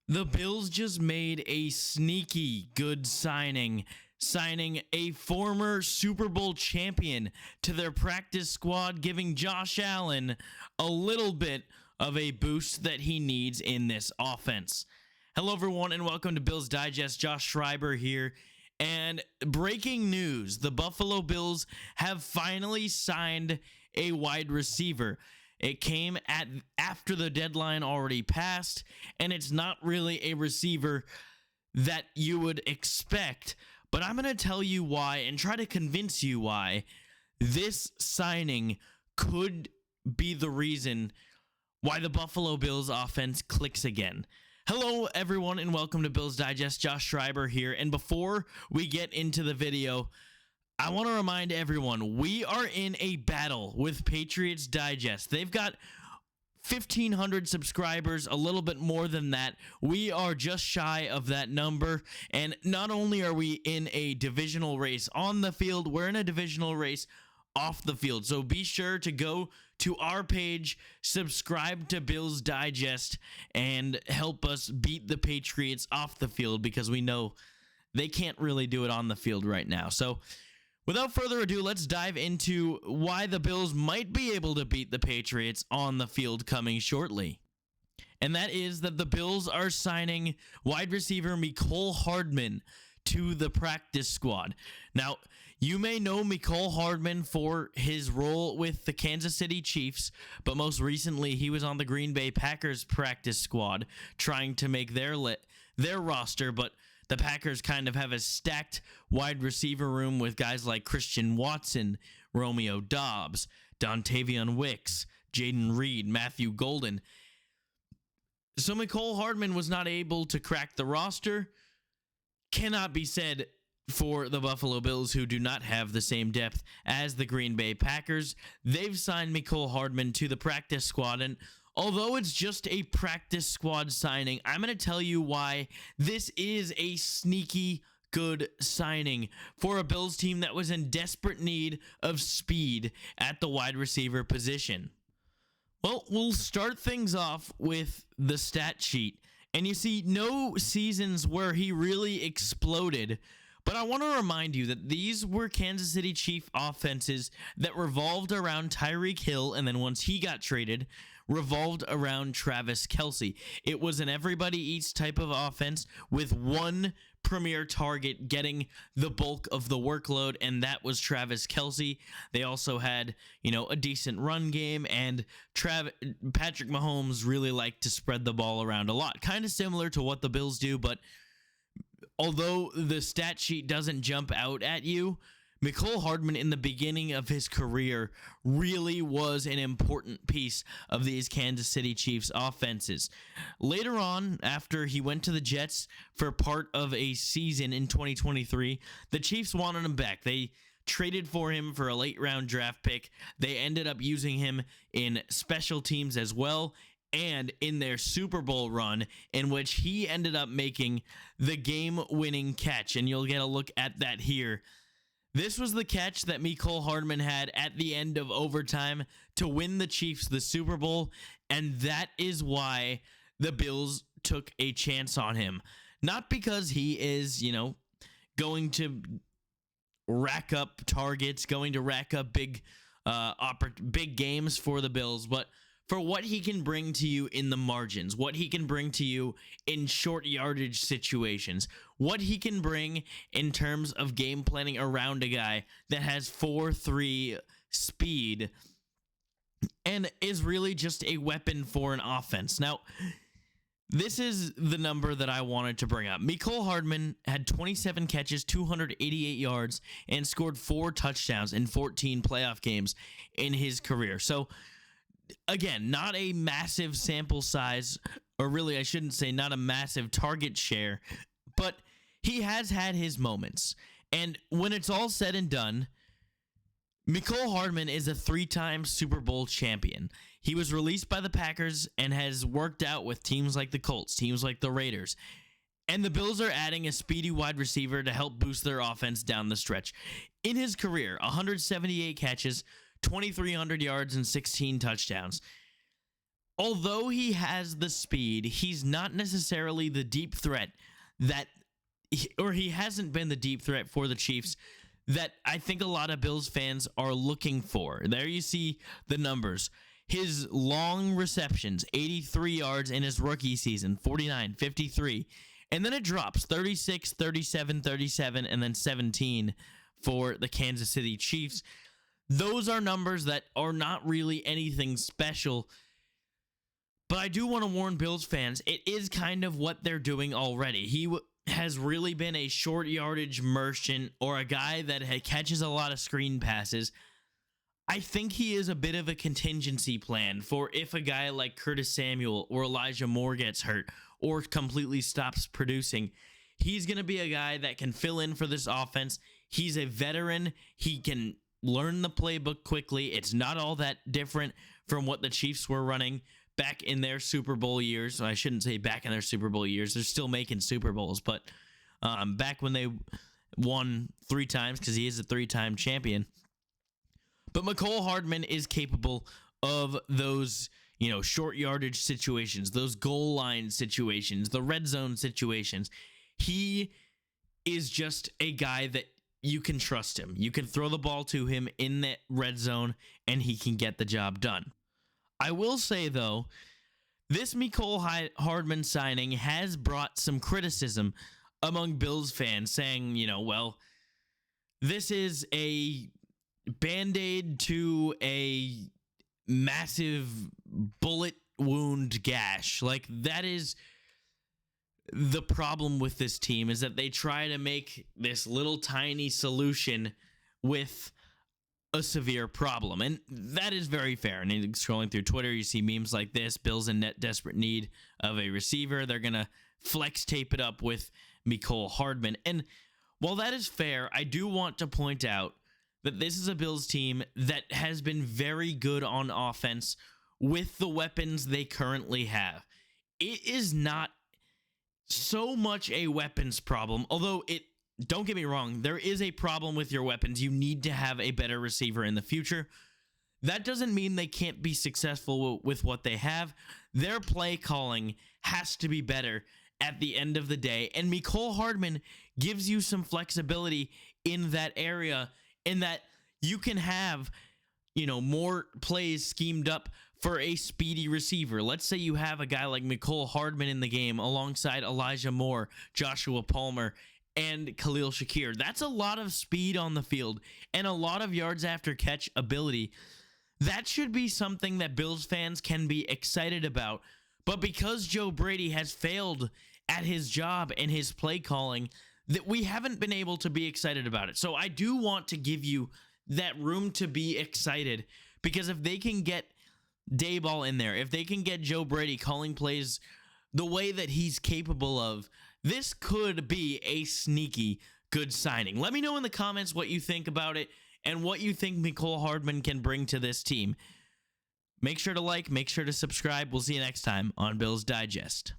The Bills just made a sneaky good signing a former Super Bowl champion to their practice squad, giving Josh Allen a little bit of a boost that he needs in this offense. Hello, everyone, and welcome to Bills Digest. Josh Schreiber here. And breaking news, the Buffalo Bills have finally signed a wide receiver. It came after the deadline already passed, and it's not really a receiver that you would expect. But I'm going to tell you why and try to convince you why this signing could be the reason why the Buffalo Bills offense clicks again. Hello, everyone, and welcome to Bills Digest. Josh Schreiber here. And before we get into the video, I want to remind everyone, we are in a battle with Patriots Digest. They've got 1,500 subscribers, a little bit more than that. We are just shy of that number. And not only are we in a divisional race on the field, we're in a divisional race off the field. So be sure to go to our page, subscribe to Bills Digest, and help us beat the Patriots off the field, because we know they can't really do it on the field right now. So without further ado, let's dive into why the Bills might be able to beat the Patriots on the field coming shortly. And that is that the Bills are signing wide receiver Mecole Hardman to the practice squad. Now, you may know Mecole Hardman for his role with the Kansas City Chiefs, but most recently he was on the Green Bay Packers practice squad trying to make their roster, but the Packers kind of have a stacked wide receiver room with guys like Christian Watson, Romeo Doubs, Dontavian Wicks, Jaden Reed, Matthew Golden. So Mecole Hardman was not able to crack the roster. Cannot be said for the Buffalo Bills, who do not have the same depth as the Green Bay Packers. They've signed Mecole Hardman to the practice squad, and although it's just a practice squad signing, I'm going to tell you why this is a sneaky good signing for a Bills team that was in desperate need of speed at the wide receiver position. Well, we'll start things off with the stat sheet. And you see, no seasons where he really exploded. But I want to remind you that these were Kansas City Chief offenses that revolved around Tyreek Hill, and then once he got traded, revolved around Travis Kelce. It was an everybody eats type of offense with one premier target getting the bulk of the workload, and that was Travis Kelce. They also had, a decent run game, and Patrick Mahomes really liked to spread the ball around a lot. Kind of similar to what the Bills do, but although the stat sheet doesn't jump out at you, Mecole Hardman in the beginning of his career really was an important piece of these Kansas City Chiefs offenses. Later on, after he went to the Jets for part of a season in 2023, the Chiefs wanted him back. They traded for him for a late round draft pick. They ended up using him in special teams as well, and in their Super Bowl run, in which he ended up making the game-winning catch. And you'll get a look at that here. This was the catch that Mecole Hardman had at the end of overtime to win the Chiefs the Super Bowl, and that is why the Bills took a chance on him. Not because he is, going to rack up targets, going to rack up big games for the Bills, but for what he can bring to you in the margins, what he can bring to you in short yardage situations, what he can bring in terms of game planning around a guy that has 4.3 speed and is really just a weapon for an offense. Now, this is the number that I wanted to bring up. Mecole Hardman had 27 catches, 288 yards, and scored 4 touchdowns in 14 playoff games in his career. So, again, not a massive sample size, or really I shouldn't say not a massive target share, but he has had his moments. And when it's all said and done, Mecole Hardman is a 3-time Super Bowl champion. He was released by the Packers and has worked out with teams like the Colts, teams like the Raiders. And the Bills are adding a speedy wide receiver to help boost their offense down the stretch. In his career, 178 catches, 2,300 yards, and 16 touchdowns. although he has the speed, he's not necessarily the deep threat that, or he hasn't been the deep threat for the Chiefs that I think a lot of Bills fans are looking for. There you see the numbers. His long receptions, 83 yards in his rookie season, 49, 53. And then it drops 36, 37, 37, and then 17 for the Kansas City Chiefs. Those are numbers that are not really anything special. But I do want to warn Bills fans, it is kind of what they're doing already. He has really been a short yardage merchant, or a guy that catches a lot of screen passes. I think he is a bit of a contingency plan for if a guy like Curtis Samuel or Elijah Moore gets hurt or completely stops producing. He's going to be a guy that can fill in for this offense. He's a veteran. He can learn the playbook quickly. It's not all that different from what the Chiefs were running back in their Super Bowl years. I shouldn't say back in their Super Bowl years. They're still making Super Bowls, but back when they won 3 times, because he is a 3-time champion. But Mecole Hardman is capable of those, short yardage situations, those goal line situations, the red zone situations. He is just a guy that you can trust him. You can throw the ball to him in that red zone, and he can get the job done. I will say, though, this Mecole Hardman signing has brought some criticism among Bills fans, saying, well, this is a Band-Aid to a massive bullet wound gash. Like, that is the problem with this team, is that they try to make this little tiny solution with a severe problem, and that is very fair. And scrolling through Twitter, you see memes like this: Bills in desperate need of a receiver. They're gonna flex tape it up with Mecole Hardman. And while that is fair, I do want to point out that this is a Bills team that has been very good on offense with the weapons they currently have. It is not so much a weapons problem, although don't get me wrong, there is a problem with your weapons. You need to have a better receiver in the future. That doesn't mean they can't be successful with what they have. Their play calling has to be better at the end of the day, and Mecole Hardman gives you some flexibility in that area, in that you can have, more plays schemed up for a speedy receiver. Let's say you have a guy like Mecole Hardman in the game alongside Elijah Moore, Joshua Palmer, and Khalil Shakir. That's a lot of speed on the field and a lot of yards after catch ability. That should be something that Bills fans can be excited about. But because Joe Brady has failed at his job and his play calling, that we haven't been able to be excited about it. So I do want to give you that room to be excited, because if they can get Dayball in there, if they can get Joe Brady calling plays the way that he's capable of, this could be a sneaky good signing. Let me know in the comments what you think about it and what you think Mecole Hardman can bring to this team. Make sure to like, make sure to subscribe. We'll see you next time on Bills Digest.